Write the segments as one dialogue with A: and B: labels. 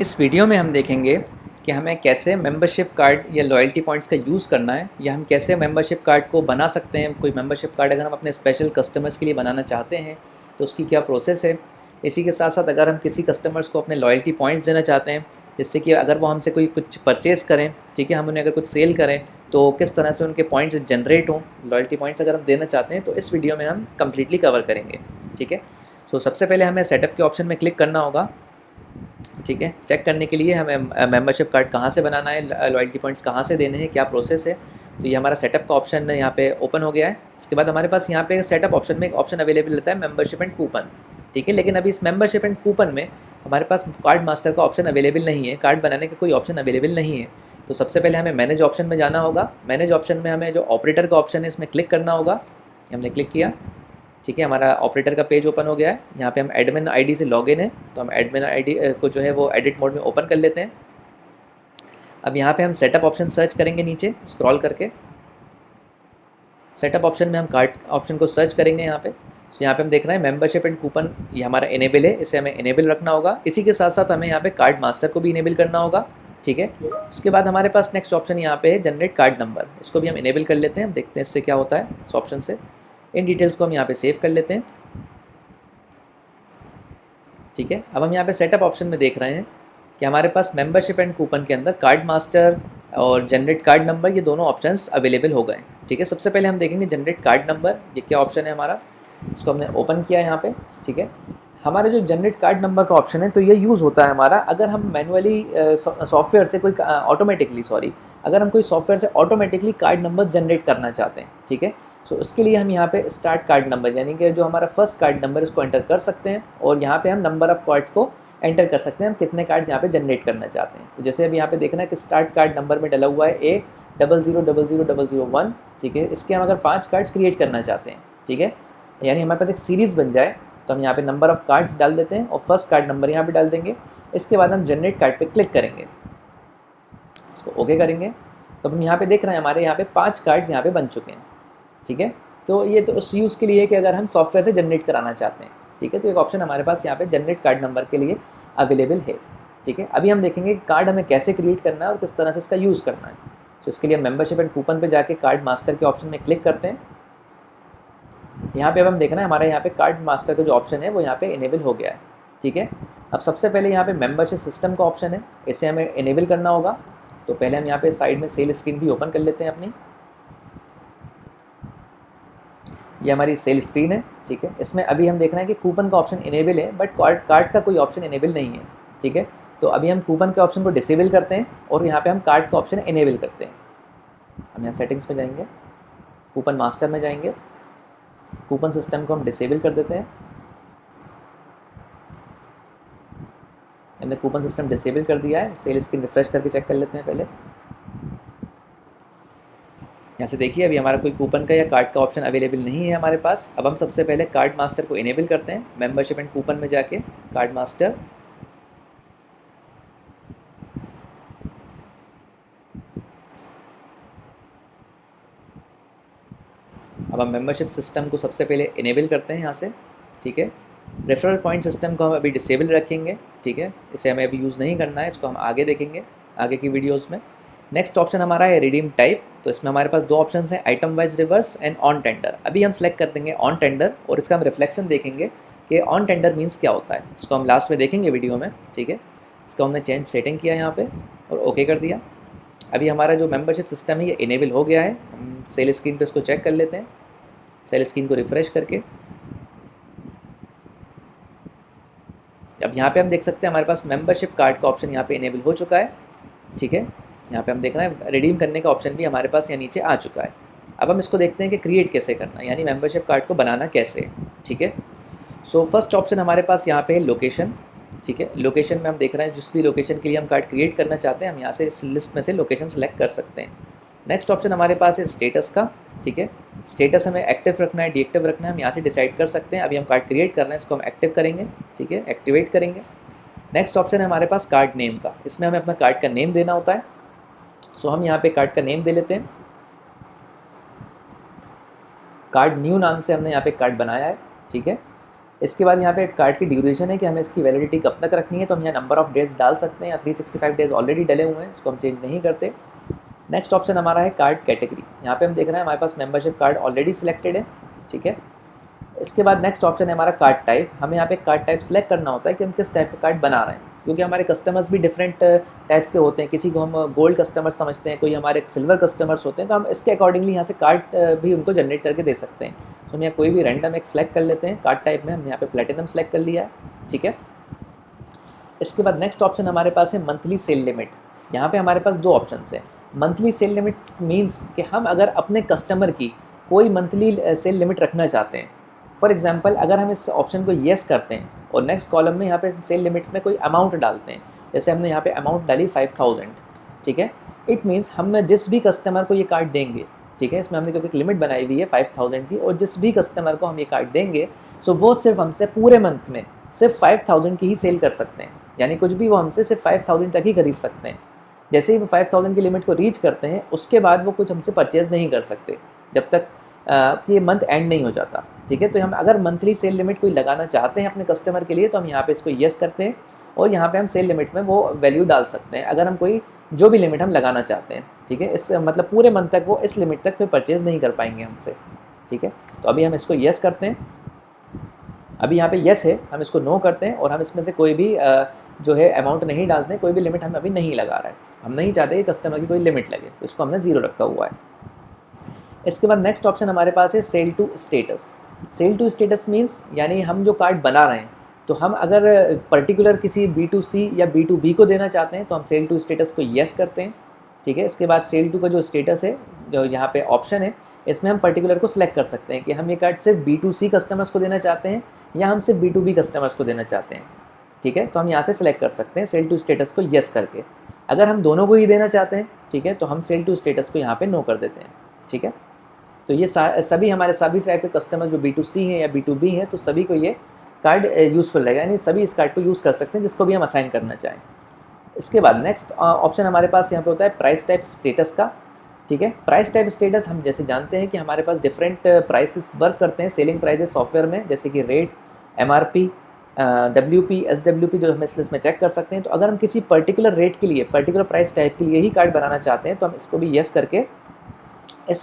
A: इस वीडियो में हम देखेंगे कि हमें कैसे मेंबरशिप कार्ड या लॉयल्टी पॉइंट्स का यूज़ करना है, या हम कैसे मेंबरशिप कार्ड को बना सकते हैं। कोई मेंबरशिप कार्ड अगर हम अपने स्पेशल कस्टमर्स के लिए बनाना चाहते हैं तो उसकी क्या प्रोसेस है। इसी के साथ साथ अगर हम किसी कस्टमर्स को अपने लॉयल्टी पॉइंट्स देना चाहते हैं, जिससे कि अगर वो हमसे कोई कुछ परचेज़ करें, ठीक है, हम उन्हें अगर कुछ सेल करें तो किस तरह से उनके पॉइंट्स जनरेट हों। लॉयल्टी पॉइंट्स अगर हम देना चाहते हैं तो इस वीडियो में हम कम्प्लीटली कवर करेंगे, ठीक है। सो सबसे पहले हमें सेटअप के ऑप्शन में क्लिक करना होगा, ठीक है। चेक करने के लिए हमें मेंबरशिप कार्ड कहाँ से बनाना है, लॉयल्टी पॉइंट्स कहाँ से देने हैं, क्या प्रोसेस है। तो ये हमारा सेटअप का ऑप्शन यहाँ पे ओपन हो गया है। इसके बाद हमारे पास यहाँ पे सेटअप ऑप्शन में एक ऑप्शन अवेलेबल रहता है मेंबरशिप एंड कूपन, ठीक है। लेकिन अभी इस मेंबरशिप एंड कूपन में हमारे पास कार्ड मास्टर का ऑप्शन अवेलेबल नहीं है, कार्ड बनाने का कोई ऑप्शन अवेलेबल नहीं है। तो सबसे पहले हमें मैनेज ऑप्शन में जाना होगा। मैनेज ऑप्शन में हमें जो ऑपरेटर का ऑप्शन है इसमें क्लिक करना होगा। हमने क्लिक किया, ठीक है, हमारा ऑपरेटर का पेज ओपन हो गया है। यहाँ पे हम एडमिन आईडी से लॉगिन है, तो हम एडमिन आईडी को जो है वो एडिट मोड में ओपन कर लेते हैं। अब यहाँ पे हम सेटअप ऑप्शन सर्च करेंगे, नीचे स्क्रॉल करके सेटअप ऑप्शन में हम कार्ड ऑप्शन को सर्च करेंगे यहाँ पे। तो यहाँ पे हम देख रहे हैं मेंबरशिप एंड कूपन, ये हमारा इनेबल है, इसे हमें इनेबल रखना होगा। इसी के साथ साथ हमें यहाँ पे कार्ड मास्टर को भी इनेबल करना होगा, ठीक है। उसके बाद हमारे पास नेक्स्ट ऑप्शन यहाँ पे है जनरेट कार्ड नंबर, इसको भी हम इनेबल कर लेते हैं। हम देखते हैं इससे क्या होता है इस ऑप्शन से। इन डिटेल्स को हम यहाँ पे सेव कर लेते हैं, ठीक है। अब हम यहाँ पे सेटअप ऑप्शन में देख रहे हैं कि हमारे पास मेंबरशिप एंड कूपन के अंदर कार्ड मास्टर और जनरेट कार्ड नंबर, ये दोनों ऑप्शंस अवेलेबल हो गए, ठीक है। सबसे पहले हम देखेंगे जनरेट कार्ड नंबर, ये क्या ऑप्शन है हमारा। इसको हमने ओपन किया यहाँ पे, ठीक है। हमारा जो जनरेट कार्ड नंबर का ऑप्शन है तो ये यूज़ होता है हमारा अगर हम मैनुअली सॉफ्टवेयर से कोई अगर हम कोई सॉफ्टवेयर से ऑटोमेटिकली कार्ड नंबर जनरेट करना चाहते हैं, ठीक है। सो इसके लिए हम यहाँ पे स्टार्ट कार्ड नंबर, यानी कि जो हमारा फर्स्ट कार्ड नंबर, इसको एंटर कर सकते हैं और यहाँ पे हम नंबर ऑफ़ कार्ड्स को एंटर कर सकते हैं, हम कितने कार्ड यहाँ पे जनरेट करना चाहते हैं। तो जैसे अभी यहाँ पे देखना है कि स्टार्ट कार्ड नंबर में डला हुआ है A000001, ठीक है। इसके हम अगर 5 कार्ड्स क्रिएट करना चाहते हैं, ठीक है, यानी हमारे पास एक सीरीज़ बन जाए, तो हम यहाँ पे नंबर ऑफ़ कार्ड्स डाल देते हैं और फर्स्ट कार्ड नंबर यहाँ पे डाल देंगे। इसके बाद हम जनरेट कार्ड पे क्लिक करेंगे, इसको ओके करेंगे। तो हम यहाँ पे देख रहे हैं हमारे यहाँ पे 5 कार्ड्स यहाँ पे बन चुके हैं, ठीक है। तो ये तो उस यूज़ के लिए है कि अगर हम सॉफ्टवेयर से जनरेट कराना चाहते हैं, ठीक है। तो एक ऑप्शन हमारे पास यहाँ पे जनरेट कार्ड नंबर के लिए अवेलेबल है, ठीक है। अभी हम देखेंगे कि कार्ड हमें कैसे क्रिएट करना है और किस तरह से इसका यूज़ करना है। तो इसके लिए हम मेंबरशिप एंड कूपन पे जाके कार्ड मास्टर के ऑप्शन में क्लिक करते हैं। यहाँ पे अब हम देखना है हमारे यहाँ पे कार्ड मास्टर का जो ऑप्शन है वो यहाँ पे इनेबल हो गया है, ठीक है। अब सबसे पहले यहाँ पे मेंबरशिप सिस्टम का ऑप्शन है, इसे हमें इनेबल करना होगा। तो पहले हम यहाँ पे साइड में सेल स्क्रीन भी ओपन कर लेते हैं अपनी। ये हमारी सेल स्क्रीन है, ठीक है। इसमें अभी हम देख रहे हैं कि कूपन का ऑप्शन इनेबल है, बट कार्ड का कोई ऑप्शन इनेबल नहीं है, ठीक है। तो अभी हम कूपन के ऑप्शन को डिसेबल करते हैं और यहाँ पे हम कार्ड का ऑप्शन इनेबल करते हैं। हम यहाँ सेटिंग्स में जाएंगे, कूपन मास्टर में जाएंगे, कूपन सिस्टम को हम डिसेबल कर देते हैं। हमने कूपन सिस्टम डिसेबल कर दिया है। सेल स्क्रीन रिफ्रेश करके चेक कर लेते हैं पहले। यहाँ से देखिए अभी हमारा कोई कूपन का या कार्ड का ऑप्शन अवेलेबल नहीं है हमारे पास। अब हम सबसे पहले कार्ड मास्टर को इनेबल करते हैं। मेंबरशिप एंड कूपन में जाके कार्ड मास्टर, अब हम मेंबरशिप सिस्टम को सबसे पहले इनेबल करते हैं यहाँ से, ठीक है। रेफरल पॉइंट सिस्टम को हम अभी डिसेबल रखेंगे, ठीक है। इसे हमें अभी यूज़ नहीं करना है, इसको हम आगे देखेंगे आगे की वीडियोज़ में। नेक्स्ट ऑप्शन हमारा है रिडीम टाइप। तो इसमें हमारे पास 2 ऑप्शंस हैं, item wise reverse and on tender. अभी हम सेलेक्ट कर देंगे ऑन टेंडर और इसका हम रिफ्लेक्शन देखेंगे कि ऑन टेंडर मीन्स क्या होता है। इसको हम लास्ट में देखेंगे वीडियो में, ठीक है। इसको हमने चेंज सेटिंग किया यहाँ पे और ओके कर दिया। अभी हमारा जो मेंबरशिप सिस्टम है ये इनेबल हो गया है। हम सेल स्क्रीन पे इसको चेक कर लेते हैं, सेल स्क्रीन को रिफ्रेश करके। अब यहाँ पे हम देख सकते हैं हमारे पास मेंबरशिप कार्ड का ऑप्शन यहाँ पे इनेबल हो चुका है, ठीक है। यहाँ पे हम देख रहे हैं रिडीम करने का ऑप्शन भी हमारे पास यहाँ नीचे आ चुका है। अब हम इसको देखते हैं कि क्रिएट कैसे करना है, यानी मेंबरशिप कार्ड को बनाना कैसे, ठीक है। सो फर्स्ट ऑप्शन हमारे पास यहाँ पे है लोकेशन, ठीक है। लोकेशन में हम देख रहे हैं जिस भी लोकेशन के लिए हम कार्ड क्रिएट करना चाहते हैं हम यहाँ से इस लिस्ट में से लोकेशन सेलेक्ट कर सकते हैं। नेक्स्ट ऑप्शन हमारे पास है स्टेटस का, ठीक है। स्टेटस हमें एक्टिव रखना है, डीएक्टिव रखना है, हम यहाँ से डिसाइड कर सकते हैं। अभी हम कार्ड क्रिएट कर रहे हैं, इसको हम एक्टिव करेंगे, ठीक है, एक्टिवेट करेंगे। नेक्स्ट ऑप्शन है हमारे पास कार्ड नेम का, इसमें हमें अपना कार्ड का नेम देना होता है। सो हम यहाँ पे कार्ड का नेम दे लेते हैं। कार्ड न्यू नाम से हमने यहाँ पे कार्ड बनाया है, ठीक है। इसके बाद यहाँ पे कार्ड की ड्यूरेशन है कि हमें इसकी वैलिडिटी कब तक रखनी है, तो हम यहाँ नंबर ऑफ डेज डाल सकते हैं, या 365 डेज ऑलरेडी डले हुए हैं, इसको हम चेंज नहीं करते। नेक्स्ट ऑप्शन हमारा है कार्ड कैटेगरी। यहाँ पे हम देख रहे हैं हमारे पास मेंबरशिप कार्ड ऑलरेडी सिलेक्टेड है, ठीक है। इसके बाद नेक्स्ट ऑप्शन है हमारा कार्ड टाइप। हमें यहाँ पे कार्ड टाइप सेलेक्ट करना होता है कि हम किस टाइप का कार्ड बना रहे हैं, क्योंकि हमारे कस्टमर्स भी डिफरेंट टाइप्स के होते हैं। किसी को हम गोल्ड कस्टमर्स समझते हैं, कोई हमारे सिल्वर कस्टमर्स होते हैं, तो हम इसके अकॉर्डिंगली यहाँ से कार्ड भी उनको जनरेट करके दे सकते हैं। तो हम यहाँ कोई भी रैंडम एक सेलेक्ट कर लेते हैं। कार्ड टाइप में हमने यहाँ पे प्लेटिनम सेलेक्ट कर लिया है, ठीक है। इसके बाद नेक्स्ट ऑप्शन हमारे पास है मंथली सेल लिमिट। यहाँ पे हमारे पास 2 ऑप्शन है। मंथली सेल लिमिट मीन्स कि हम अगर अपने कस्टमर की कोई मंथली सेल लिमिट रखना चाहते हैं, फॉर एग्जांपल अगर हम इस ऑप्शन को येस करते हैं और नेक्स्ट कॉलम में यहाँ पे सेल लिमिट में कोई अमाउंट डालते हैं, जैसे हमने यहाँ पे अमाउंट डाली 5000, ठीक है। इट मीन्स हम जिस भी कस्टमर को ये कार्ड देंगे, ठीक है, इसमें हमने क्योंकि एक लिमिट बनाई हुई है 5000 की, और जिस भी कस्टमर को हम ये कार्ड देंगे सो वो सिर्फ हमसे पूरे मंथ में सिर्फ 5000 की ही सेल कर सकते हैं, यानी कुछ भी वो हमसे सिर्फ 5000 तक ही खरीद सकते हैं। जैसे ही वो 5000 की लिमिट को रीच करते हैं उसके बाद वो कुछ हमसे परचेज़ नहीं कर सकते जब तक ये मंथ एंड नहीं हो जाता, ठीक है। तो हम अगर मंथली सेल लिमिट कोई लगाना चाहते हैं अपने कस्टमर के लिए, तो हम यहाँ पे इसको येस करते हैं और यहाँ पे हम सेल लिमिट में वो वैल्यू डाल सकते हैं, अगर हम कोई जो भी लिमिट हम लगाना चाहते हैं, ठीक है। इस मतलब पूरे मंथ तक वो इस लिमिट तक फिर परचेज़ नहीं कर पाएंगे हमसे, ठीक है। तो अभी हम इसको येस करते हैं। अभी यहाँ पे येस है, हम इसको नो करते हैं और हम इसमें से कोई भी जो है अमाउंट नहीं डालते हैं, कोई भी लिमिट हम अभी नहीं लगा रहे हैं। हम नहीं चाहते कि कस्टमर की कोई लिमिट लगे, तो इसको हमने 0 रखा हुआ है। इसके बाद नेक्स्ट ऑप्शन हमारे पास है sale to status. Sale to status means यानी हम जो कार्ड बना रहे हैं, तो हम अगर पर्टिकुलर किसी B2C या B2B को देना चाहते हैं तो हम सेल टू स्टेटस को येस करते हैं, ठीक है। इसके बाद सेल टू का जो स्टेटस है, जो यहाँ पे ऑप्शन है, इसमें हम पर्टिकुलर को सिलेक्ट कर सकते हैं कि हम ये कार्ड सिर्फ B2C कस्टमर्स को देना चाहते हैं या हम सिर्फ B2B कस्टमर्स को देना चाहते हैं, ठीक है। तो हम यहाँ से सिलेक्ट कर सकते हैं सेल टू स्टेटस को येस करके। अगर हम दोनों को ही देना चाहते हैं, ठीक है, तो हम सेल टू स्टेटस को यहाँ पे नो कर देते हैं, ठीक है। तो ये सभी हमारे सभी टाइप के कस्टमर जो B2C हैं या B2B हैं, तो सभी को ये कार्ड यूज़फुल रहेगा, यानी सभी इस कार्ड को यूज़ कर सकते हैं जिसको भी हम असाइन करना चाहें। इसके बाद नेक्स्ट ऑप्शन हमारे पास यहाँ पे होता है प्राइस टाइप स्टेटस का, ठीक है। प्राइस टाइप स्टेटस हम जैसे जानते हैं कि हमारे पास डिफरेंट प्राइसेस वर्क करते हैं सेलिंग प्राइसेस सॉफ्टवेयर में, जैसे कि रेट, MRP, WP, SWP जो हम इस लिस्ट में चेक कर सकते हैं। तो अगर हम किसी पर्टिकुलर रेट के लिए, पर्टिकुलर प्राइस टाइप के लिए ही कार्ड बनाना चाहते हैं, तो हम इसको भी येस करके इस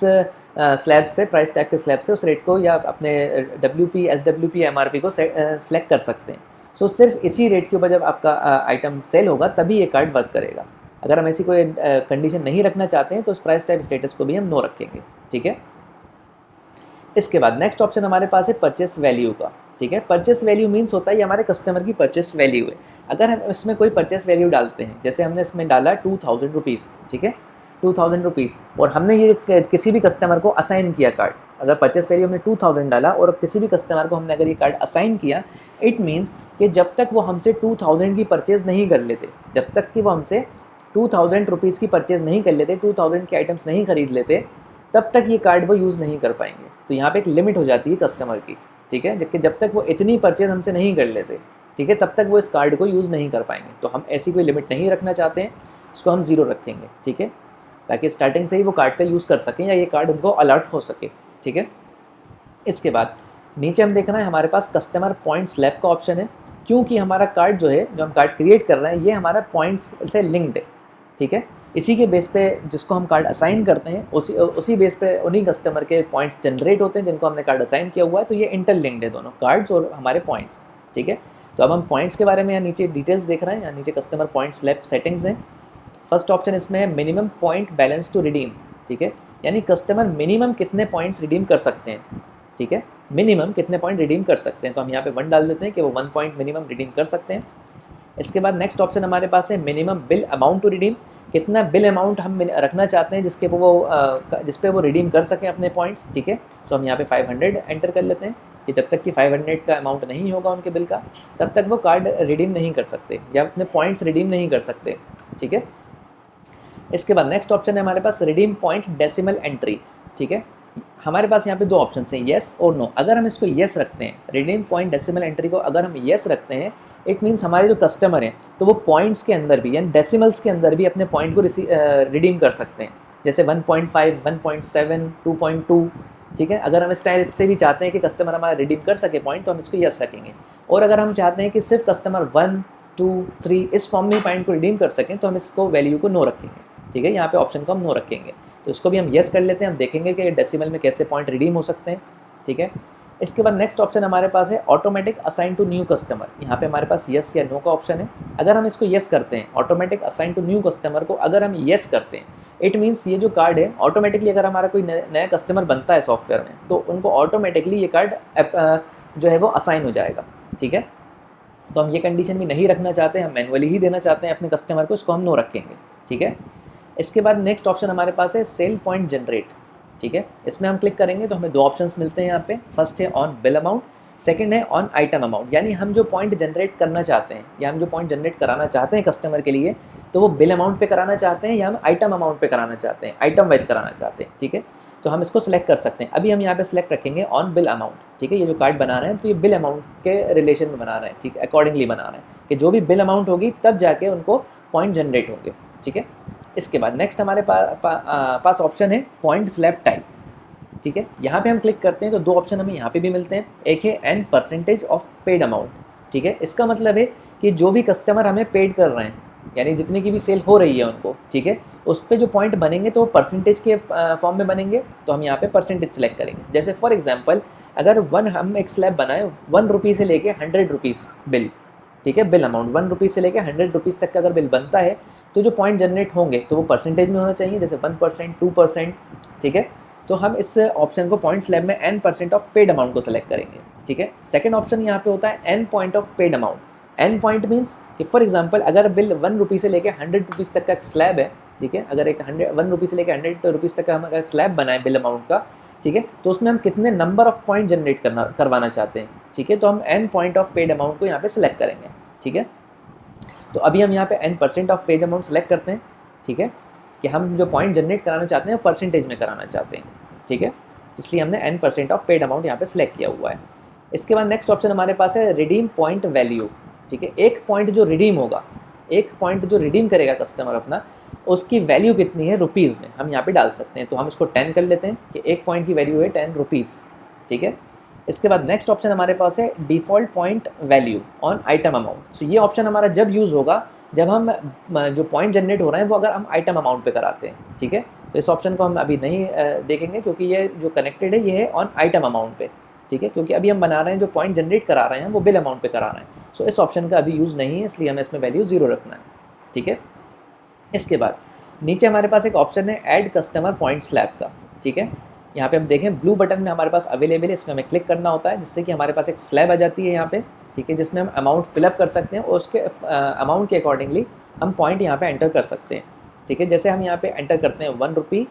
A: स्लैब से, प्राइस टैग के स्लैब से उस रेट को या अपने WP, SWP, MRP को सेलेक्ट कर सकते हैं। सो सिर्फ इसी रेट के ऊपर जब आपका आइटम सेल होगा तभी ये कार्ड वर्क करेगा। अगर हम ऐसी कोई कंडीशन नहीं रखना चाहते हैं तो उस प्राइस टाइप स्टेटस को भी हम नो रखेंगे, ठीक है। इसके बाद नेक्स्ट ऑप्शन हमारे पास है परचेस वैल्यू का, ठीक है। परचेस वैल्यू मीन्स होता है ये हमारे कस्टमर की परचेस वैल्यू है। अगर हम इसमें कोई परचेस वैल्यू डालते हैं, जैसे हमने इसमें डाला 2000 रुपीज़, ठीक है, 2000 रुपीज़, और हमने ये किसी भी कस्टमर को असाइन किया कार्ड, अगर परचेस वैल्यू हमने 2000 डाला और किसी भी कस्टमर को हमने अगर ये कार्ड असाइन किया, इट मीन्स कि जब तक वो हमसे 2000 की परचेज़ नहीं कर लेते, जब तक कि वो हमसे 2000 रुपीज़ की परचेज़ नहीं कर लेते, 2000 के आइटम्स नहीं खरीद लेते, तब तक ये कार्ड वो यूज़ नहीं कर पाएंगे। तो यहाँ पे एक लिमिट हो जाती है कस्टमर की, ठीक है, जबकि जब तक वो इतनी परचेज़ हमसे नहीं कर लेते, ठीक है, तब तक वो इस कार्ड को यूज़ नहीं कर पाएंगे। तो हम ऐसी कोई लिमिट नहीं रखना चाहते हैं, इसको हम 0 रखेंगे, ठीक है, ताकि स्टार्टिंग से ही वो कार्ड का यूज़ कर सकें या ये कार्ड उनको अलर्ट हो सके, ठीक है। इसके बाद नीचे हम देख रहे हैं हमारे पास कस्टमर पॉइंट स्लैब का ऑप्शन है, क्योंकि हमारा कार्ड जो है, जो हम कार्ड क्रिएट कर रहे हैं, ये हमारा पॉइंट्स से लिंक्ड है, ठीक है। इसी के बेस पे जिसको हम कार्ड असाइन करते हैं, उसी बेस पे उन्हीं कस्टमर के पॉइंट्स जनरेट होते हैं जिनको हमने कार्ड असाइन किया हुआ है। तो ये इंटरलिंक्ड है दोनों कार्ड्स और हमारे पॉइंट्स, ठीक है। तो अब हम पॉइंट्स के बारे में यहाँ नीचे डिटेल्स देख रहे हैं। यहाँ नीचे कस्टमर पॉइंट स्लैब सेटिंग्स हैं। फर्स्ट ऑप्शन इसमें है minimum point balance to redeem, ठीक है, यानी कस्टमर मिनिमम कितने पॉइंट्स रिडीम कर सकते हैं, ठीक है, मिनिमम कितने पॉइंट रिडीम कर सकते हैं। तो हम यहाँ पे 1 डाल देते हैं कि वो 1 पॉइंट मिनिमम रिडीम कर सकते हैं। इसके बाद नेक्स्ट ऑप्शन हमारे पास है minimum bill amount to redeem, कितना बिल अमाउंट हम रखना चाहते हैं जिसके जिस पे वो रिडीम कर सकें अपने पॉइंट्स, ठीक है। तो हम यहाँ पे 500 एंटर कर लेते हैं कि जब तक कि 500 का अमाउंट नहीं होगा उनके बिल का, तब तक वो कार्ड रिडीम नहीं कर सकते या अपने पॉइंट्स रिडीम नहीं कर सकते, ठीक है। इसके बाद नेक्स्ट ऑप्शन है हमारे पास रिडीम पॉइंट डेसिमल एंट्री, ठीक है। हमारे पास यहाँ पे 2 ऑप्शन हैं, येस और नो। अगर हम इसको येस रखते हैं, रिडीम पॉइंट डेसिमल एंट्री को अगर हम येस रखते हैं, इट मीन्स हमारे जो कस्टमर हैं तो वो पॉइंट्स के अंदर भी यानी डेसिमल्स के अंदर भी अपने पॉइंट को रिडीम कर सकते हैं, जैसे 1.5, 1.7, 2.2, ठीक है। अगर हम इस टाइप से भी चाहते हैं कि कस्टमर हमारा रिडीम कर सके पॉइंट, तो हम इसको यस रखेंगे। और अगर हम चाहते हैं कि सिर्फ कस्टमर 1 2 3 इस फॉर्म में पॉइंट को रिडीम कर सकें, तो हम इसको वैल्यू को नो रखेंगे। ठीक है, यहाँ पे ऑप्शन को हम नो रखेंगे, तो इसको भी हम यस कर लेते हैं। हम देखेंगे कि डेसिमल में कैसे पॉइंट रिडीम हो सकते हैं। ठीक है, इसके बाद नेक्स्ट ऑप्शन हमारे पास है automatic assign to new customer. यहाँ पे हमारे पास यस या नो का ऑप्शन है। अगर हम इसको यस करते हैं, automatic assign to new customer को अगर हम यस करते हैं, इट मीन्स ये जो कार्ड है ऑटोमेटिकली, अगर हमारा कोई नया कस्टमर बनता है सॉफ्टवेयर में, तो उनको ऑटोमेटिकली ये कार्ड जो है वो असाइन हो जाएगा। ठीक है, तो हम ये कंडीशन भी नहीं रखना चाहते, हम मैनुअली ही देना चाहते हैं अपने कस्टमर को, इसको हम नो रखेंगे। ठीक है, इसके बाद नेक्स्ट ऑप्शन हमारे पास है सेल पॉइंट जनरेट। ठीक है, इसमें हम क्लिक करेंगे तो हमें दो ऑप्शंस मिलते हैं यहाँ पे। फर्स्ट है ऑन बिल अमाउंट, सेकंड है ऑन आइटम अमाउंट। यानी हम जो पॉइंट जनरेट करना चाहते हैं या हम जो पॉइंट जनरेट कराना चाहते हैं कस्टमर के लिए, तो वो बिल अमाउंट पे कराना चाहते हैं या हम आइटम अमाउंट पे कराना चाहते हैं, आइटम वाइज कराना चाहते हैं। ठीक है, तो हम इसको सिलेक्ट कर सकते हैं। अभी हम यहाँ पे सिलेक्ट रखेंगे ऑन बिल अमाउंट। ठीक है, ये जो कार्ड बना रहे हैं तो ये बिल अमाउंट के रिलेशन में बना रहे हैं। ठीक है, अकॉर्डिंगली बना रहे हैं कि जो भी बिल अमाउंट होगी तब जाके उनको पॉइंट जनरेट होंगे। ठीक है, इसके बाद नेक्स्ट हमारे पास ऑप्शन है पॉइंट स्लैब टाइप। ठीक है, यहाँ पे हम क्लिक करते हैं तो दो ऑप्शन हमें यहाँ पे भी मिलते हैं। एक है an percentage of paid amount. ठीक है, इसका मतलब है कि जो भी कस्टमर हमें पेड कर रहे हैं, यानी जितनी की भी सेल हो रही है उनको, ठीक है, उस पर जो पॉइंट बनेंगे तो वो परसेंटेज के फॉर्म में बनेंगे। तो हम यहाँ पे परसेंटेज सेलेक्ट करेंगे। जैसे फॉर एग्जांपल अगर हम एक स्लैब बनाए 1 रुपये से लेके 100 रुपीज़ बिल, ठीक है, बिल अमाउंट 1 रुपये से लेके 100 रुपीज़ तक का अगर बिल बनता है, तो जो पॉइंट जनरेट होंगे तो वो परसेंटेज में होना चाहिए, जैसे 1%, 2%। ठीक है, तो हम इस ऑप्शन को पॉइंट स्लैब में n% ऑफ पेड अमाउंट को सेलेक्ट करेंगे। ठीक है, सेकंड ऑप्शन यहाँ पे होता है n point of paid amount. n point means कि फॉर एग्जांपल अगर बिल 1 रुपये से लेके 100 रुपीज़ तक का स्लैब है, ठीक है, अगर एक 1 रुपये से लेके 100 रुपीज़ तक का हम अगर स्लैब बनाए बिल अमाउंट का, ठीक है, तो उसमें हम कितने नंबर ऑफ पॉइंट जनरेट करवाना चाहते हैं। ठीक है, तो हम n point of paid amount को यहाँ पे सिलेक्ट करेंगे। ठीक है, तो अभी हम यहाँ पे n% of paid amount select करते हैं। ठीक है, कि हम जो पॉइंट जनरेट कराना चाहते हैं वो परसेंटेज में कराना चाहते हैं। ठीक है, इसलिए हमने n% ऑफ पेड अमाउंट यहाँ पे सिलेक्ट किया हुआ है। इसके बाद नेक्स्ट ऑप्शन हमारे पास है रिडीम पॉइंट वैल्यू। ठीक है, एक पॉइंट जो रिडीम होगा, एक पॉइंट जो रिडीम करेगा कस्टमर अपना, उसकी वैल्यू कितनी है रुपीज़ में, हम यहाँ पे डाल सकते हैं। तो हम इसको 10 कर लेते हैं कि एक पॉइंट की वैल्यू है 10 रुपीज़। ठीक है, इसके बाद नेक्स्ट ऑप्शन हमारे पास है default point value on item amount. So ये ऑप्शन हमारा जब यूज़ होगा जब हम जो पॉइंट जनरेट हो रहे हैं वो अगर हम आइटम अमाउंट पे कराते हैं। ठीक है, तो इस ऑप्शन को हम अभी नहीं देखेंगे क्योंकि ये जो कनेक्टेड है ये है ऑन आइटम अमाउंट पे। ठीक है, क्योंकि अभी हम बना रहे हैं जो पॉइंट जनरेट करा रहे हैं वो बिल अमाउंट पे करा रहे हैं। सो इस ऑप्शन का अभी यूज़ नहीं है, इसलिए हमें इसमें वैल्यू 0 रखना है। ठीक है, इसके बाद नीचे हमारे पास एक ऑप्शन है ऐड कस्टमर पॉइंट स्लैब का। ठीक है, यहाँ पे हम देखें ब्लू बटन में हमारे पास अवेलेबल है, इसमें हमें क्लिक करना होता है जिससे कि हमारे पास एक स्लैब आ जाती है यहाँ पे। ठीक है, जिसमें हम अमाउंट फिलअप कर सकते हैं और उसके अमाउंट के अकॉर्डिंगली हम पॉइंट यहाँ पे एंटर कर सकते हैं। ठीक है, जैसे हम यहाँ पे एंटर करते हैं 1 रुपये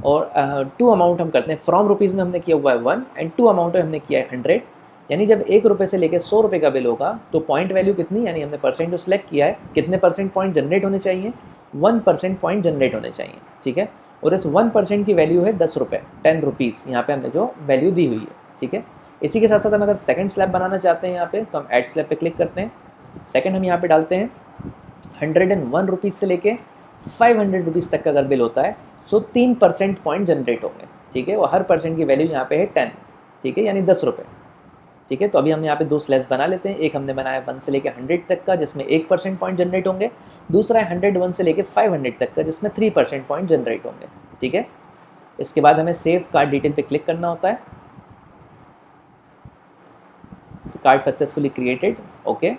A: और 2 अमाउंट हम करते हैं। फ्रॉम रुपीज़ में हमने किया हुआ है 1 एंड 2 अमाउंट में हमने किया है 100। यानी जब 1 रुपये से लेकर 100 रुपये का बिल होगा तो पॉइंट वैल्यू कितनी, यानी हमने परसेंट जो सिलेक्ट किया है, कितने परसेंट पॉइंट जनरेट होने चाहिए, 1% पॉइंट जनरेट होने चाहिए। ठीक है, और इस 1% की वैल्यू है 10 रुपये, 10 रुपीज़ यहाँ पे हमने जो वैल्यू दी हुई है। ठीक है, इसी के साथ साथ हम अगर सेकंड स्लैब बनाना चाहते हैं यहाँ पे, तो हम ऐड स्लैब पे क्लिक करते हैं। सेकंड हम यहाँ पे डालते हैं 101 रुपीज़ से लेके 500 रुपीज़ तक का अगर बिल होता है, सो 3% पॉइंट जनरेट होंगे। ठीक है, और हर परसेंट की वैल्यू यहाँ पे है 10। ठीक है, यानी 10 रुपये। ठीक है, तो अभी हम यहाँ पे 2 स्लैब्स बना लेते हैं। एक हमने बनाया 1 से लेके 100 तक का जिसमें 1% पॉइंट जनरेट होंगे, दूसरा है 101 से लेके 500 तक का जिसमें 3% पॉइंट जनरेट होंगे। ठीक है, इसके बाद हमें सेव कार्ड डिटेल पे क्लिक करना होता है। कार्ड सक्सेसफुली क्रिएटेड, ओके,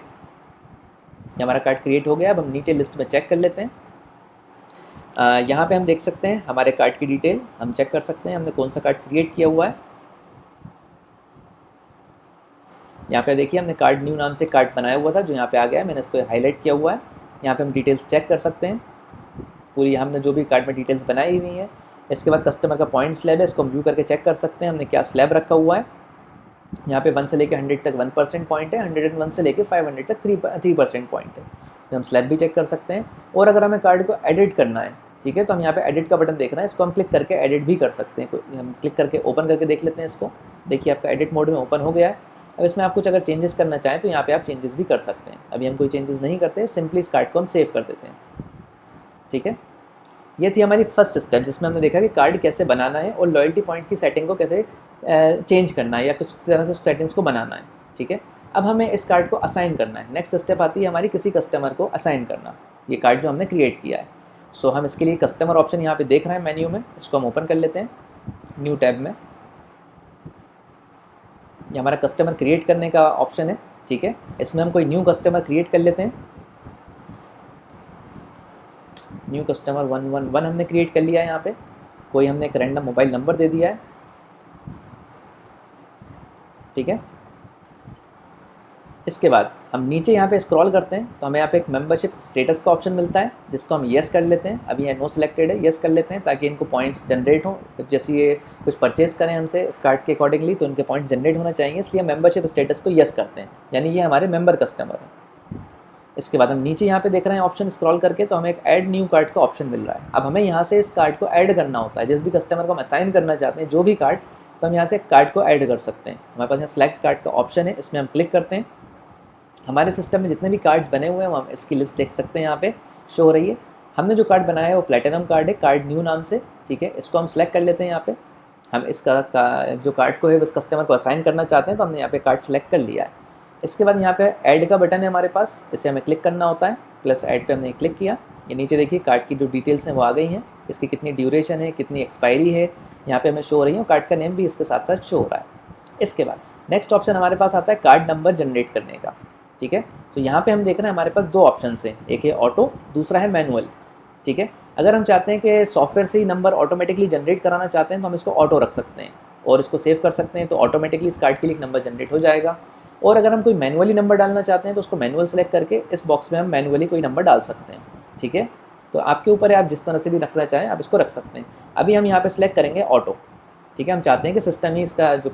A: हमारा कार्ड क्रिएट हो गया। अब हम नीचे लिस्ट में चेक कर लेते हैं। यहाँ पे हम देख सकते हैं हमारे कार्ड की डिटेल, हम चेक कर सकते हैं हमने कौन सा कार्ड क्रिएट किया हुआ है। यहाँ पे देखिए हमने कार्ड न्यू नाम से कार्ड बनाया हुआ था जो यहाँ पे आ गया है, मैंने इसको हाईलाइट किया हुआ है। यहाँ पे हम डिटेल्स चेक कर सकते हैं, पूरी हमने जो भी कार्ड में डिटेल्स बनाई हुई है। इसके बाद कस्टमर का पॉइंट स्लैब है, इसको हम व्यू करके चेक कर सकते हैं हमने क्या स्लैब रखा हुआ है। यहाँ पे 1 से लेके 100 तक 1% पॉइंट है, 101 से लेके 500 तक 3% पॉइंट है। तो हम स्लैब भी चेक कर सकते हैं। और अगर हमें कार्ड को एडिट करना है, ठीक है, तो हम यहाँ पे एडिट का बटन देख रहे हैं, इसको हम क्लिक करके एडिट भी कर सकते हैं। हम क्लिक करके ओपन करके देख लेते हैं इसको। देखिए आपका एडिट मोड में ओपन हो गया है। अब इसमें आप कुछ अगर चेंजेस करना चाहें तो यहाँ पे आप चेंजेस भी कर सकते हैं। अभी हम कोई चेंजेस नहीं करते, सिंपली इस कार्ड को हम सेव कर देते हैं। ठीक है, ये थी हमारी फर्स्ट स्टेप जिसमें हमने देखा कि कार्ड कैसे बनाना है और लॉयल्टी पॉइंट की सेटिंग को कैसे चेंज करना है या कुछ तरह से सेटिंग्स को बनाना है, ठीक है। अब हमें इस कार्ड को असाइन करना है। नेक्स्ट स्टेप आती है हमारी किसी कस्टमर को असाइन करना, ये कार्ड जो हमने क्रिएट किया है। सो हम इसके लिए कस्टमर ऑप्शन यहाँ पे देख रहे हैं मेन्यू में, इसको हम ओपन कर लेते हैं न्यू टैब में। ये हमारा कस्टमर क्रिएट करने का ऑप्शन है, ठीक है। इसमें हम कोई न्यू कस्टमर क्रिएट कर लेते हैं। न्यू कस्टमर 111 हमने क्रिएट कर लिया है। यहाँ पे कोई हमने एक रैंडम मोबाइल नंबर दे दिया है, ठीक है। इसके बाद हम नीचे यहाँ पे स्क्रॉल करते हैं तो हमें यहाँ पे एक मेंबरशिप स्टेटस का ऑप्शन मिलता है जिसको हम येस कर लेते हैं। अभी ये नो सिलेक्टेड है, येस कर लेते हैं ताकि इनको पॉइंट्स जनरेट हो। जैसे ये कुछ परचेज करें हमसे इस कार्ड के अकॉर्डिंगली तो उनके पॉइंट जनरेट होना चाहिए, इसलिए मेंबरशिप स्टेटस को येस करते हैं, यानी ये हमारे मेंबर कस्टमर हैं। इसके बाद हम नीचे यहाँ पे देख रहे हैं ऑप्शन स्क्रॉल करके तो हमें एक ऐड न्यू कार्ड का ऑप्शन मिल रहा है। अब हमें यहाँ से इस कार्ड को ऐड करना होता है, जिस भी कस्टमर को हम असाइन करना चाहते हैं जो भी कार्ड, तो हम यहाँ से कार्ड को ऐड कर सकते हैं। हमारे पास यहाँ सेलेक्ट कार्ड का ऑप्शन है, इसमें हम क्लिक करते हैं। हमारे सिस्टम में जितने भी कार्ड्स बने हुए हैं हम इसकी लिस्ट देख सकते हैं, यहाँ पे शो हो रही है। हमने जो कार्ड बनाया है वो प्लेटिनम कार्ड है, कार्ड न्यू नाम से, ठीक है। इसको हम सेलेक्ट कर लेते हैं। यहाँ पे हम इसका जो कार्ड को है उस कस्टमर को असाइन करना चाहते हैं तो हमने यहाँ पे कार्ड सेलेक्ट कर लिया है। इसके बाद यहाँ पे ऐड का बटन है हमारे पास, इसे हमें क्लिक करना होता है। प्लस ऐड पे हमने क्लिक किया, ये नीचे देखिए कार्ड की जो डिटेल्स हैं वो आ गई हैं, इसकी कितनी ड्यूरेशन है, कितनी एक्सपायरी है, यहाँ पे हमें शो हो रही है। कार्ड का नेम भी इसके साथ साथ शो हो रहा है। इसके बाद नेक्स्ट ऑप्शन हमारे पास आता है कार्ड नंबर जनरेट करने का, ठीक है। तो यहाँ पे हम देख रहे हैं हमारे पास दो ऑप्शन हैं, एक है ऑटो, दूसरा है मैनुअल, ठीक है। अगर हम चाहते हैं कि सॉफ्टवेयर से ही नंबर ऑटोमेटिकली जनरेट कराना चाहते हैं तो हम इसको ऑटो रख सकते हैं और इसको सेव कर सकते हैं, तो ऑटोमेटिकली इस कार्ड के लिए नंबर जनरेट हो जाएगा। और अगर हम कोई मैनुअली नंबर डालना चाहते हैं तो उसको मैनुअल सेलेक्ट करके इस बॉक्स में हम मैनुअली कोई नंबर डाल सकते हैं, ठीक है। तो आपके ऊपर है, आप जिस तरह से भी रखना चाहें आप इसको रख सकते हैं। अभी हम यहाँ पे सिलेक्ट करेंगे ऑटो, ठीक है। हम चाहते हैं कि सिस्टम ही इसका जो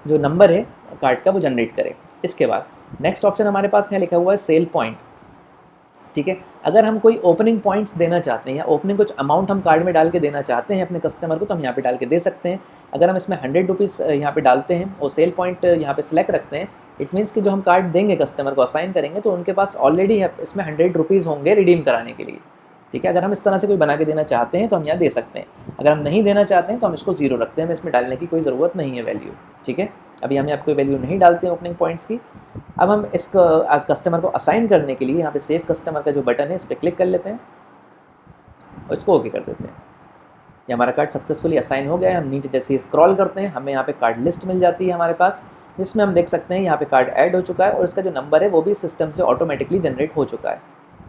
A: जो नंबर है कार्ड का वो जनरेट करे। इसके बाद नेक्स्ट ऑप्शन हमारे पास यहाँ लिखा हुआ है सेल पॉइंट, ठीक है। अगर हम कोई ओपनिंग पॉइंट्स देना चाहते हैं या ओपनिंग कुछ अमाउंट हम कार्ड में डाल के देना चाहते हैं अपने कस्टमर को तो हम यहाँ पे डाल के दे सकते हैं। अगर हम इसमें 100 रुपीज़ यहाँ पे डालते हैं और सेल पॉइंट यहाँ पे सिलेक्ट रखते हैं, इट मीन्स कि जो हम कार्ड देंगे कस्टमर को असाइन करेंगे तो उनके पास ऑलरेडी इसमें 100 रुपीज़ होंगे रिडीम कराने के लिए, ठीक है। अगर हम इस तरह से कोई बना के देना चाहते हैं तो हम यहाँ दे सकते हैं। अगर हम नहीं देना चाहते हैं तो हम इसको ज़ीरो रखते हैं, हमें इसमें डालने की कोई ज़रूरत नहीं है वैल्यू, ठीक है। अभी हम यहाँ पे कोई वैल्यू नहीं डालते हैं ओपनिंग पॉइंट्स की। अब हम इस कस्टमर को असाइन करने के लिए यहाँ पे सेव कस्टमर का जो बटन है इस पर क्लिक कर लेते हैं और इसको ओके कर देते हैं। ये हमारा कार्ड सक्सेसफुली असाइन हो गया है। हम नीचे जैसे ही स्क्रॉल करते हैं हमें यहाँ पे कार्ड लिस्ट मिल जाती है हमारे पास, जिसमें हम देख सकते हैं यहाँ पे कार्ड ऐड हो चुका है और इसका जो नंबर है वो भी सिस्टम से ऑटोमेटिकली जनरेट हो चुका है,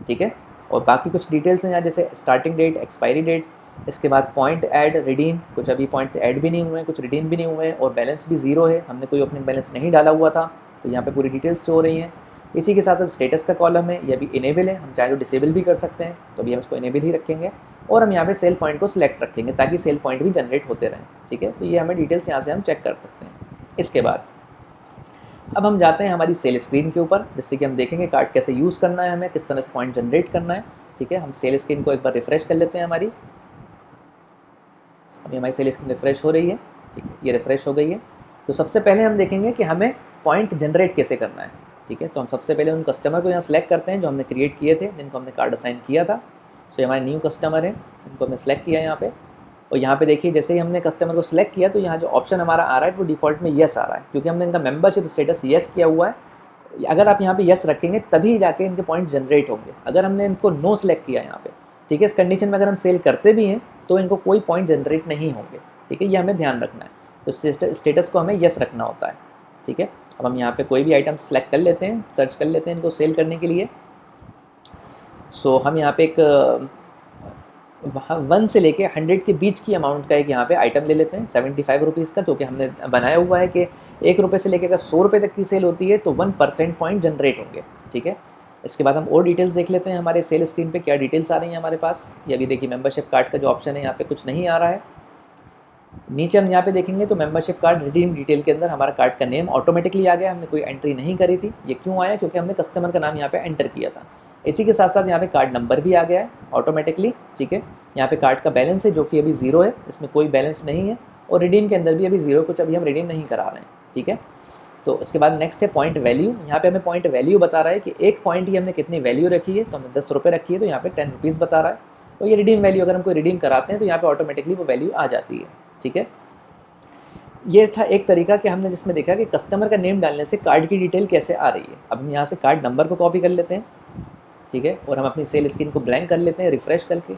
A: ठीक है। और बाकी कुछ डिटेल्स हैं यहाँ जैसे स्टार्टिंग डेट, एक्सपायरी डेट, इसके बाद पॉइंट ऐड, रिडीम, कुछ अभी पॉइंट ऐड भी नहीं हुए हैं, कुछ रिडीम भी नहीं हुए हैं और बैलेंस भी ज़ीरो है, हमने कोई ओपनिंग बैलेंस नहीं डाला हुआ था, तो यहाँ पे पूरी डिटेल्स शो हो रही हैं। इसी के साथ साथ स्टेटस का कॉलम है, ये अभी इनेबल है, हम चाहे तो डिसेबल भी कर सकते हैं, तो अभी हम इसको इनेबल ही रखेंगे और हम यहाँ पे सेल पॉइंट को सिलेक्ट रखेंगे ताकि सेल पॉइंट भी जनरेट होते रहें, ठीक है। तो ये हमें डिटेल्स यहाँ से हम चेक कर सकते हैं। इसके बाद अब हम जाते हैं हमारी सेल स्क्रीन के ऊपर, जिससे कि हम देखेंगे कार्ड कैसे यूज़ करना है, हमें किस तरह से पॉइंट जनरेट करना है, ठीक है। हम सेल स्क्रीन को एक बार रिफ्रेश कर लेते हैं हमारी। अभी हमारी सेल स्क्रीन रिफ्रेश हो रही है, ठीक है, ये रिफ्रेश हो गई है। तो सबसे पहले हम देखेंगे कि हमें पॉइंट जनरेट कैसे करना है, ठीक है। तो हम सबसे पहले उन कस्टमर को यहाँ सेलेक्ट करते हैं जो हमने क्रिएट किए थे, जिनको हमने कार्ड असाइन किया था। सो ये हमारे न्यू कस्टमर हैं, इनको हमने सेलेक्ट किया है यहाँ पे। और यहाँ पे देखिए जैसे ही हमने कस्टमर को सिलेक्ट किया तो यहाँ जो ऑप्शन हमारा आ रहा है वो डिफ़ॉल्ट में येस आ रहा है, क्योंकि हमने इनका मेंबरशिप स्टेटस येस किया हुआ है। अगर आप यहाँ पे येस रखेंगे तभी जाके इनके पॉइंट जनरेट होंगे। अगर हमने इनको नो सेलेक्ट किया यहाँ पे, ठीक है, इस कंडीशन में अगर हम सेल करते भी हैं तो इनको कोई पॉइंट जनरेट नहीं होंगे, ठीक है। ये हमें ध्यान रखना है, तो स्टेटस को हमें येस रखना होता है, ठीक है। अब हम यहाँ पे कोई भी आइटम सेलेक्ट कर लेते हैं, सर्च कर लेते हैं इनको सेल करने के लिए। सो हम यहाँ पे एक 1 से लेके 100 के बीच की अमाउंट का एक यहाँ पे आइटम ले लेते हैं 75 रुपीज़ का, क्योंकि हमने बनाया हुआ है कि 1 रुपये से लेकर 100 रुपये तक की सेल होती है तो 1% पॉइंट जनरेट होंगे, ठीक है। इसके बाद हम और डिटेल्स देख लेते हैं हमारे सेल स्क्रीन पे क्या डिटेल्स आ रही हैं हमारे पास। ये अभी देखिए मेंबरशिप कार्ड का जो ऑप्शन है यहाँ पे कुछ नहीं आ रहा है। नीचे हम यहाँ पे देखेंगे तो मेंबरशिप कार्ड रिडीम डिटेल के अंदर हमारा कार्ड का नेम ऑटोमेटिकली आ गया, हमने कोई एंट्री नहीं करी थी। ये क्यों आया? क्योंकि हमने कस्टमर का नाम यहाँ पे एंटर किया था। इसी के साथ साथ यहाँ पे कार्ड नंबर भी आ गया है ऑटोमेटिकली, ठीक है। यहाँ पे कार्ड का बैलेंस है जो कि अभी ज़ीरो है, इसमें कोई बैलेंस नहीं है। और रिडीम के अंदर भी अभी ज़ीरो, कुछ अभी हम रिडीम नहीं करा रहे हैं, ठीक है। तो उसके बाद नेक्स्ट है पॉइंट वैल्यू। यहाँ पे हमें पॉइंट वैल्यू बता रहा है कि एक पॉइंट की हमने कितनी वैल्यू रखी है, तो हमने 10 रुपये रखी है तो यहाँ पे 10 रुपीज़ बता रहा है। और ये रिडीम वैल्यू अगर हम कोई रिडीम कराते हैं तो यहाँ पे ऑटोमेटिकली वो वैल्यू आ जाती है। ठीक है, ये था एक तरीका कि हमने जिसमें देखा कि कस्टमर का नेम डालने से कार्ड की डिटेल कैसे आ रही है। अब हम यहाँ से कार्ड नंबर को कॉपी कर लेते हैं, ठीक है, और हम अपनी सेल स्क्रीन को ब्लैंक कर लेते हैं रिफ़्रेश करके।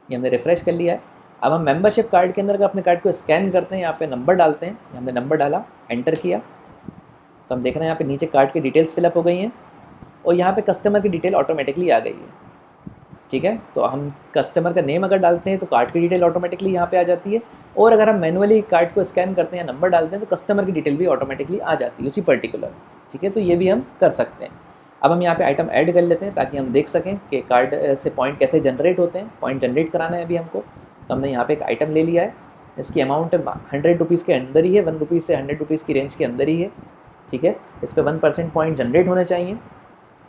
A: ये हमने रिफ़्रेश कर लिया है। अब हम मेंबरशिप कार्ड के अंदर अपने कार्ड को स्कैन करते हैं, यहाँ पे नंबर डालते हैं, हमने नंबर डाला, एंटर किया, तो हम देख रहे हैं यहाँ पे नीचे कार्ड की डिटेल्स फिलअप हो गई हैं और यहाँ पे कस्टमर की डिटेल ऑटोमेटिकली आ गई है। ठीक है, तो हम कस्टमर का नेम अगर डालते हैं तो कार्ड की डिटेल ऑटोमेटिकली यहाँ पे आ जाती है, और अगर हम मैनुअली कार्ड को स्कैन करते हैं या नंबर डालते हैं तो कस्टमर की डिटेल भी ऑटोमेटिकली आ जाती है उसी पर्टिकुलर। ठीक है, तो ये भी हम कर सकते हैं। अब हम यहाँ पे आइटम ऐड कर लेते हैं ताकि हम देख सकें कि कार्ड से पॉइंट कैसे जनरेट होते हैं। पॉइंट जनरेट कराना है अभी हमको, तो हमने यहाँ पे एक आइटम ले लिया है, इसकी अमाउंट 100 रुपीज़ के अंदर ही है, 1 रुपीज़ से 100 रुपीज़ की रेंज के अंदर ही है। ठीक है, इस पर 1% पॉइंट जनरेट होने चाहिए।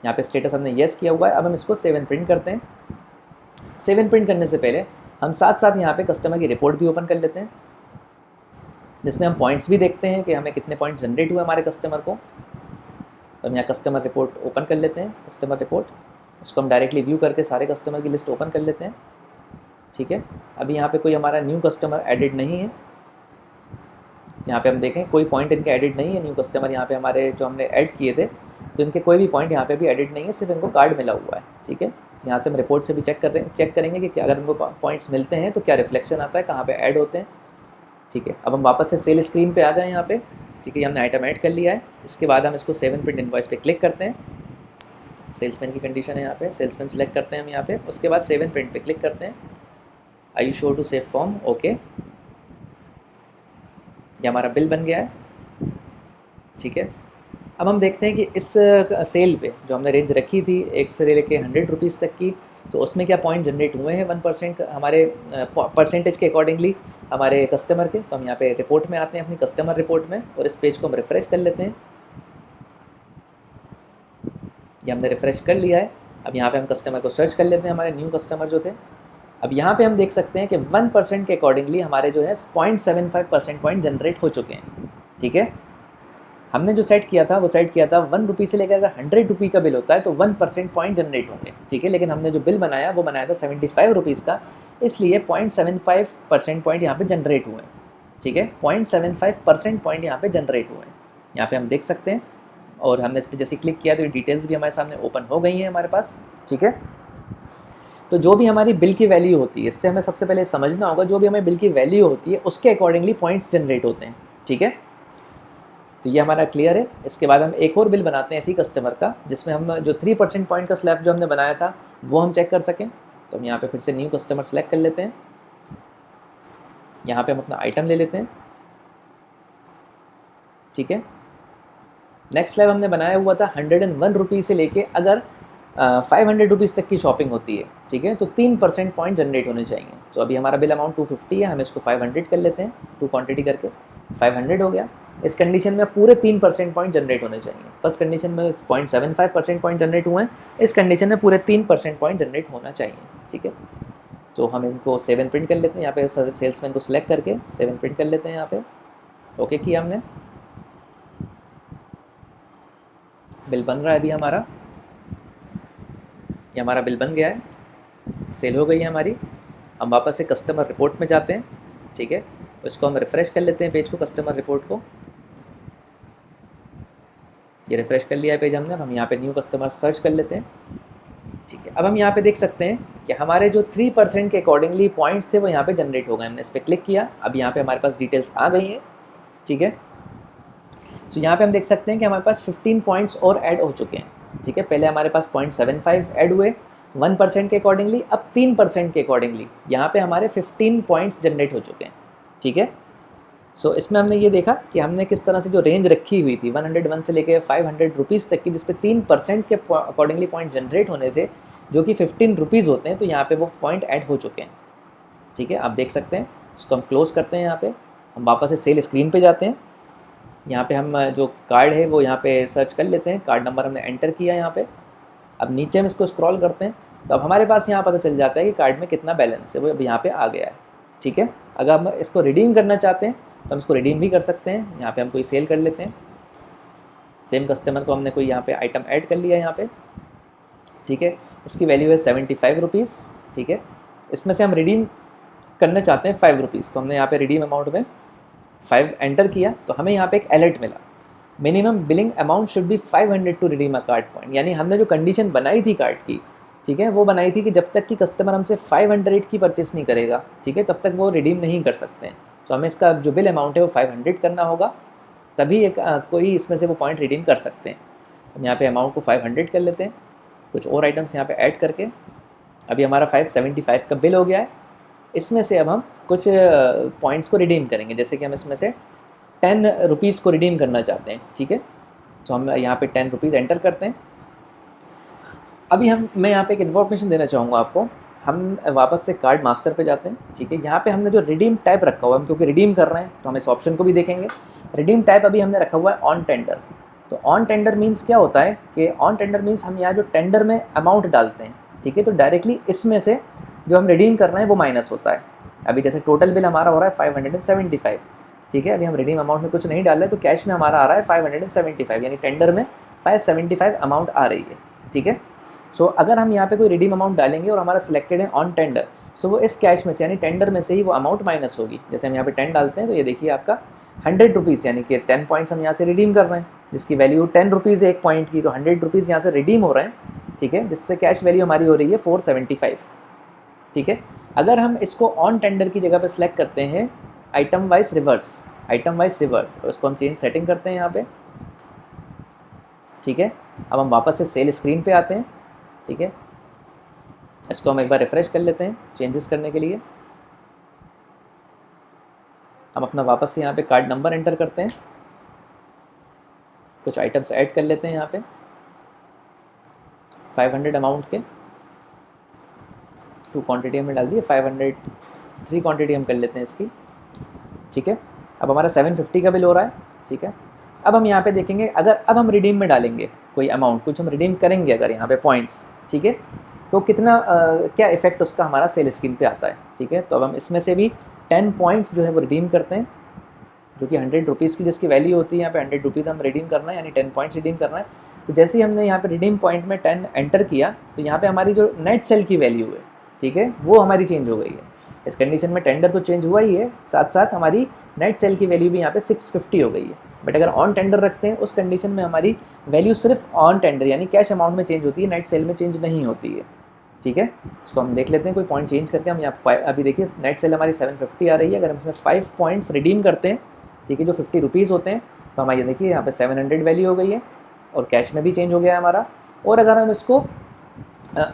A: यहाँ पे स्टेटस हमने येस किया हुआ है। अब हम इसको सेव एंड प्रिंट करते हैं। सेव एंड प्रिंट करने से पहले हम साथ साथ यहाँ पे कस्टमर की रिपोर्ट भी ओपन कर लेते हैं, जिसमें हम पॉइंट्स भी देखते हैं कि हमें कितने पॉइंट जनरेट हुए हमारे कस्टमर को। तो हम यहाँ कस्टमर रिपोर्ट ओपन कर लेते हैं, कस्टमर रिपोर्ट, इसको हम डायरेक्टली व्यू करके सारे कस्टमर की लिस्ट ओपन कर लेते हैं। ठीक है, अभी यहाँ पे कोई हमारा न्यू कस्टमर एडिड नहीं है। यहाँ पे हम देखें कोई पॉइंट इनके एडिड नहीं है, न्यू कस्टमर यहाँ पे हमारे जो हमने ऐड किए थे तो इनके कोई भी पॉइंट यहाँ पे भी एडिड नहीं है, सिर्फ इनको कार्ड मिला हुआ है। ठीक है, यहाँ से हम रिपोर्ट से भी चेक करेंगे कि अगर इनको पॉइंट्स मिलते हैं तो क्या रिफ्लेक्शन आता है, कहाँ पे ऐड होते हैं। ठीक है, अब हम वापस से सेल स्क्रीन पे आ गए यहाँ पे। ठीक है, हमने आइटम ऐड कर लिया है। इसके बाद हम इसको सेव एंड प्रिंट इनवॉइस पे क्लिक करते हैं। सेल्समैन की कंडीशन है यहाँ पे, सेल्समैन सेलेक्ट करते हैं हम यहाँ पे। उसके बाद सेव एंड प्रिंट पे क्लिक करते हैं। Are you sure to save form, okay. ये हमारा बिल बन गया है। ठीक है, अब हम देखते हैं कि इस सेल पे जो हमने रेंज रखी थी 1 से लेके 100 रुपीज़ तक की, तो उसमें क्या पॉइंट जनरेट हुए हैं 1% हमारे परसेंटेज के अकॉर्डिंगली हमारे कस्टमर के। तो हम यहाँ पे रिपोर्ट में आते हैं, अपनी कस्टमर रिपोर्ट में, और इस पेज को हम रिफ़्रेश कर लेते हैं। ये हमने रिफ़्रेश कर लिया है। अब यहाँ पे हम कस्टमर को सर्च कर लेते हैं, हमारे न्यू कस्टमर जो थे। अब यहाँ पे हम देख सकते हैं कि 1% के अकॉर्डिंगली हमारे जो है 0.75% पॉइंट जनरेट हो चुके हैं। ठीक है, हमने जो सेट किया था वो सेट किया था 1 रुपये से लेकर अगर 100 रुपये का बिल होता है तो 1% पॉइंट जनरेट होंगे। ठीक है, लेकिन हमने जो बिल बनाया वो बनाया था 75 रुपीज़ का, इसलिए 0.75% पॉइंट यहाँ पे जनरेट हुए। ठीक है, 0.75% पॉइंट यहाँ पे जनरेट हुए, यहाँ पे हम देख सकते हैं। और हमने इस पर जैसे क्लिक किया तो ये डिटेल्स भी हमारे सामने ओपन हो गई हैं हमारे पास। ठीक है, तो जो भी हमारी बिल की वैल्यू होती है, इससे हमें सबसे पहले समझना होगा, जो भी हमें बिल की वैल्यू होती है उसके अकॉर्डिंगली पॉइंट्स जनरेट होते हैं। ठीक है, तो ये हमारा क्लियर है। इसके बाद हम एक और बिल बनाते हैं इसी कस्टमर का, जिसमें हम जो 3% पॉइंट का स्लैब जो हमने बनाया था वो हम चेक कर सकें। तो हम यहाँ पे फिर से न्यू कस्टमर सेलेक्ट कर लेते हैं। यहाँ पे हम अपना आइटम ले लेते हैं। ठीक है, नेक्स्ट स्लैब हमने बनाया हुआ था 101 रुपीज़ से लेके अगर 500 रुपीज़ तक की शॉपिंग होती है। ठीक है, तो 3% पॉइंट जनरेट होने चाहिए। तो अभी हमारा बिल अमाउंट 250 है, हम इसको 500 कर लेते हैं, 2 क्वान्टिटी करके 500 हो गया। इस कंडीशन में पूरे 3% पॉइंट जनरेट होने चाहिए। फर्स्ट कंडीशन में 0.75% पॉइंट जनरेट हुए हैं, इस कंडीशन में पूरे 3% पॉइंट जनरेट होना चाहिए। ठीक है, तो हम इनको सेव एंड प्रिंट कर लेते हैं। यहाँ पे सेल्समैन को सिलेक्ट करके सेव एंड प्रिंट कर लेते हैं। यहाँ पे ओके किया हमने, बिल बन रहा है अभी हमारा। ये हमारा बिल बन गया है, सेल हो गई है हमारी। हम वापस से कस्टमर रिपोर्ट में जाते हैं। ठीक है, उसको हम रिफ़्रेश कर लेते हैं पेज को, कस्टमर रिपोर्ट को। ये रिफ़्रेश कर लिया है पेज हमने। अब हम यहाँ पे न्यू कस्टमर सर्च कर लेते हैं। ठीक है, अब हम यहाँ पे देख सकते हैं कि हमारे जो 3% के अकॉर्डिंगली पॉइंट्स थे वो यहाँ पे जनरेट हो गए। हमने इस पर क्लिक किया, अब यहाँ पे हमारे पास डिटेल्स आ गई हैं। ठीक है, तो यहाँ पे हम देख सकते हैं कि हमारे पास 15 पॉइंट्स और ऐड हो चुके हैं। ठीक है, पहले हमारे पास 0.75 ऐड हुए 1% के अकॉर्डिंगली, अब 3% के अकॉर्डिंगली यहाँ पे हमारे 15 पॉइंट्स जनरेट हो चुके हैं। ठीक है, सो इसमें हमने ये देखा कि हमने किस तरह से जो रेंज रखी हुई थी 101 से लेके 500 रुपीज़ तक की, जिस पे 3% के अकॉर्डिंगली पॉइंट जनरेट होने थे, जो कि 15 रुपीज़ होते हैं, तो यहाँ पे वो पॉइंट ऐड हो चुके हैं। ठीक है, आप देख सकते हैं। इसको हम क्लोज़ करते हैं। यहाँ पे हम वापस से सेल स्क्रीन पे जाते हैं। यहाँ पे हम जो कार्ड है वो यहाँ पे सर्च कर लेते हैं, कार्ड नंबर हमने एंटर किया यहाँ पे। अब नीचे हम इसको स्क्रॉल करते हैं तो अब हमारे पास यहाँ पता चल जाता है कि कार्ड में कितना बैलेंस है, वो अब यहाँ पे आ गया है। ठीक है, अगर हम इसको रिडीम करना चाहते हैं तो हम इसको रिडीम भी कर सकते हैं। यहाँ पे हम कोई सेल कर लेते हैं, सेम कस्टमर को हमने कोई यहाँ पे आइटम ऐड कर लिया यहाँ पे। ठीक है, इसकी वैल्यू है 75 रुपीज़, ठीक है। इसमें से हम रिडीम करना चाहते हैं 5 रुपीज़, तो हमने यहाँ पे रिडीम अमाउंट में 5 एंटर किया, तो हमें यहाँ पे एक अलर्ट मिला, minimum billing amount should be 500 to redeem a card point. यानी हमने जो कंडीशन बनाई थी कार्ड की, ठीक है, वो बनाई थी कि जब तक कि कस्टमर हमसे 500 की परचेस नहीं करेगा, ठीक है, तब तक वो रिडीम नहीं कर सकते हैं। तो हमें इसका जो बिल अमाउंट है वो 500 करना होगा, तभी एक कोई इसमें से वो पॉइंट रिडीम कर सकते हैं। हम यहाँ पे अमाउंट को 500 कर लेते हैं, कुछ और आइटम्स यहाँ पे ऐड करके अभी हमारा 575 का बिल हो गया है। इसमें से अब हम कुछ पॉइंट्स को रिडीम करेंगे, जैसे कि हम इसमें से 10 रुपीज़ को रिडीम करना चाहते हैं, ठीक है। तो हम यहाँ पे 10 रुपीज़ एंटर करते हैं। अभी मैं यहाँ पे एक इन्फॉर्मेशन देना चाहूँगा आपको। हम वापस से कार्ड मास्टर पे जाते हैं, ठीक है। यहाँ पे हमने जो रिडीम टाइप रखा हुआ है, हम क्योंकि रिडीम कर रहे हैं तो हम इस ऑप्शन को भी देखेंगे। रिडीम टाइप अभी हमने रखा हुआ है ऑन टेंडर। तो ऑन टेंडर मीन्स क्या होता है कि ऑन टेंडर मीन्स हम यहाँ जो टेंडर में अमाउंट डालते हैं, ठीक है, तो डायरेक्टली इसमें से जो हम रिडीम कर रहे हैं वो माइनस होता है। अभी जैसे टोटल बिल हमारा हो रहा है 575, ठीक है। अभी हम रिडीम अमाउंट में कुछ नहीं डाल रहे, तो कैश में हमारा आ रहा है 575, यानी टेंडर में 575 अमाउंट आ रही है, ठीक है। सो अगर हम यहाँ पे कोई रिडीम अमाउंट डालेंगे और हमारा सिलेक्टेड है ऑन टेंडर, सो वो इस कैश में से यानी टेंडर में से ही वो अमाउंट माइनस होगी। जैसे हम यहाँ पे 10 डालते हैं तो ये देखिए आपका 100 रुपीज़, यानी कि 10 पॉइंट्स हम यहाँ से रिडीम कर रहे हैं, जिसकी वैल्यू 10 रुपीज़ है एक पॉइंट की, तो 100 रुपीज़ यहाँ से रिडीम हो रहे हैं, ठीक है, जिससे कैश वैल्यू हमारी हो रही है 475, ठीक है। अगर हम इसको ऑन टेंडर की जगह पे सिलेक्ट करते हैं आइटम वाइज रिवर्स, उसको हम चेंज सेटिंग करते हैं यहाँ पे, ठीक है। अब हम वापस से सेल स्क्रीन पे आते हैं, ठीक है। इसको हम एक बार रिफ्रेश कर लेते हैं चेंजेस करने के लिए। हम अपना वापस से यहाँ पे कार्ड नंबर एंटर करते हैं, कुछ आइटम्स ऐड कर लेते हैं यहाँ पे 500 अमाउंट के, 2 क्वांटिटी हमने डाल दी, 500 3 क्वांटिटी हम कर लेते हैं इसकी, ठीक है। अब हमारा 750 का बिल हो रहा है, ठीक है। अब हम यहाँ पे देखेंगे, अगर अब हम रिडीम में डालेंगे कोई अमाउंट, कुछ हम रिडीम करेंगे अगर यहाँ पे पॉइंट्स, ठीक है, तो कितना क्या इफेक्ट उसका हमारा सेल स्क्रीन पे आता है, ठीक है। तो अब हम इसमें से भी 10 पॉइंट्स जो है वो रिडीम करते हैं, जो कि 100 रुपीज़ की जिसकी वैल्यू होती है, यहाँ पे 100 रुपीज़ हम रिडीम करना है, यानी 10 पॉइंट्स रिडीम करना है। तो जैसे ही हमने यहाँ पे रिडीम पॉइंट में 10 एंटर किया, तो यहाँ पे हमारी जो नेट सेल की वैल्यू है, ठीक है, वो हमारी चेंज हो गई है। इस कंडीशन में टेंडर तो चेंज हुआ ही है, साथ साथ हमारी नेट सेल की वैल्यू भी यहाँ पे 650 हो गई है। बट अगर ऑन टेंडर रखते हैं उस कंडीशन में हमारी वैल्यू सिर्फ ऑन टेंडर यानी कैश अमाउंट में चेंज होती है, नेट सेल में चेंज नहीं होती है, ठीक है। इसको हम देख लेते हैं कोई पॉइंट चेंज करके। हम यहाँ अभी देखिए नेट सेल हमारी 750 आ रही है। अगर हम इसमें 5 पॉइंट्स रिडीम करते हैं, ठीक है, जो 50 रुपीज़ होते हैं, तो हमारी देखिए यहाँ पे 700 वैल्यू हो गई है और कैश में भी चेंज हो गया है हमारा। और अगर हम इसको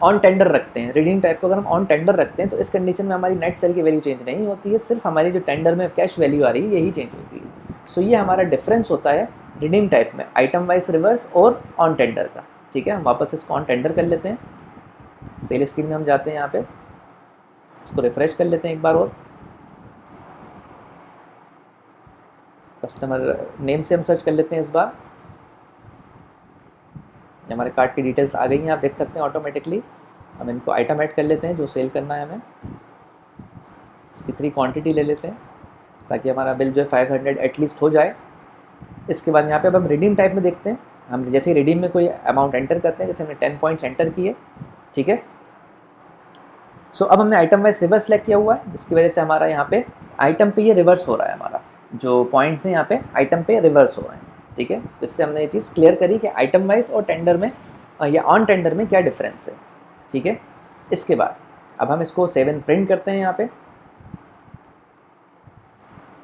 A: ऑन टेंडर रखते हैं, रिडीम टाइप को अगर हम ऑन टेंडर रखते हैं, तो इस कंडीशन में हमारी नेट सेल की वैल्यू चेंज नहीं होती है, सिर्फ हमारी जो टेंडर में कैश वैल्यू आ रही है यही चेंज होती है। सो ये हमारा डिफरेंस होता है रिडीम टाइप में आइटम वाइज रिवर्स और ऑन टेंडर का, ठीक है। हम वापस इसको ऑन टेंडर कर लेते हैं, सेल स्क्रीन में हम जाते हैं, यहाँ पे इसको रिफ्रेश कर लेते हैं एक बार और। कस्टमर नेम से हम सर्च कर लेते हैं इस बार, हमारे कार्ड की डिटेल्स आ गई हैं, आप देख सकते हैं ऑटोमेटिकली। हम इनको आइटम ऐड कर लेते हैं जो सेल करना है हमें, इसकी 3 क्वांटिटी ले लेते हैं ताकि हमारा बिल जो है 500 एटलीस्ट हो जाए। इसके बाद यहाँ पे अब हम रिडीम टाइप में देखते हैं। हम जैसे ही रिडीम में कोई अमाउंट एंटर करते हैं, जैसे हमने 10 पॉइंट्स एंटर किए, ठीक है। सो अब हमने आइटम वाइज रिवर्स सेलेक्ट किया हुआ है, जिसकी वजह से हमारा यहाँ पे आइटम पे ये रिवर्स हो रहा है, हमारा जो पॉइंट्स हैं यहाँ पे आइटम पे रिवर्स हो रहे हैं, ठीक है। तो इससे हमने ये चीज़ क्लियर करी कि आइटम वाइज और टेंडर में या ऑन टेंडर में क्या डिफरेंस है, ठीक है। इसके बाद अब हम इसको सेव एंड प्रिंट करते हैं। यहाँ पे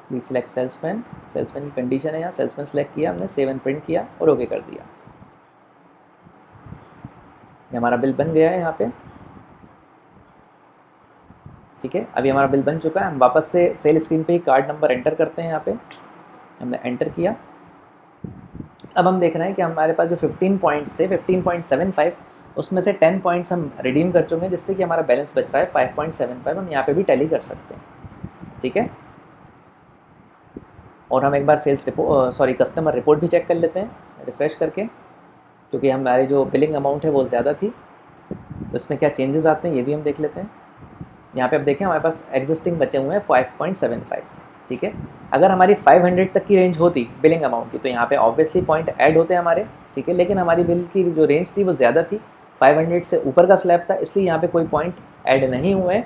A: प्लीज सेलेक्ट सेल्समैन की कंडीशन है, यहाँ सेल्समैन सेलेक्ट किया हमने, सेव एंड प्रिंट किया और ओके कर दिया। ये हमारा बिल बन गया है यहाँ पे, ठीक है। अभी हमारा बिल बन चुका है। हम वापस से सेल स्क्रीन पे ही कार्ड नंबर एंटर करते हैं। यहाँ पे हमने एंटर किया। अब हम देख रहे हैं कि हमारे पास जो 15 पॉइंट्स थे 15.75, उसमें से 10 पॉइंट्स हम रिडीम कर चुके हैं, जिससे कि हमारा बैलेंस बच रहा है 5.75। हम यहाँ पे भी टैली कर सकते हैं, ठीक है। और हम एक बार कस्टमर रिपोर्ट भी चेक कर लेते हैं रिफ़्रेश करके, क्योंकि हमारी जो बिलिंग अमाउंट है वो ज़्यादा थी, तो इसमें क्या चेंजेस आते हैं ये भी हम देख लेते हैं। यहाँ पे आप देखें हमारे पास एग्जिस्टिंग बचे हुए हैं 5.75, ठीक है। अगर हमारी 500 तक की रेंज होती बिलिंग अमाउंट की, तो यहाँ पे ऑब्वियसली पॉइंट ऐड होते हैं हमारे, ठीक है। लेकिन हमारी बिल की जो रेंज थी वो ज़्यादा थी, 500 से ऊपर का स्लैब था, इसलिए यहाँ पे कोई पॉइंट ऐड नहीं हुए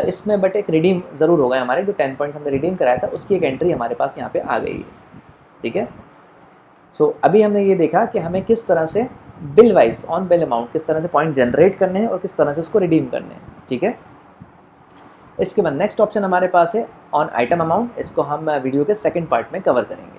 A: इसमें, बट एक रिडीम ज़रूर होगा हमारे, जो 10 पॉइंट्स हमने रिडीम कराया था उसकी एक एंट्री हमारे पास यहाँ पे आ गई है। ठीक है, सो अभी हमने ये देखा कि हमें किस तरह से bill wise on bill amount किस तरह से पॉइंट जनरेट करने हैं और किस तरह से उसको रिडीम करने हैं। ठीक है, इसके बाद नेक्स्ट ऑप्शन हमारे पास है ऑन आइटम अमाउंट, इसको हम वीडियो के सेकंड पार्ट में कवर करेंगे।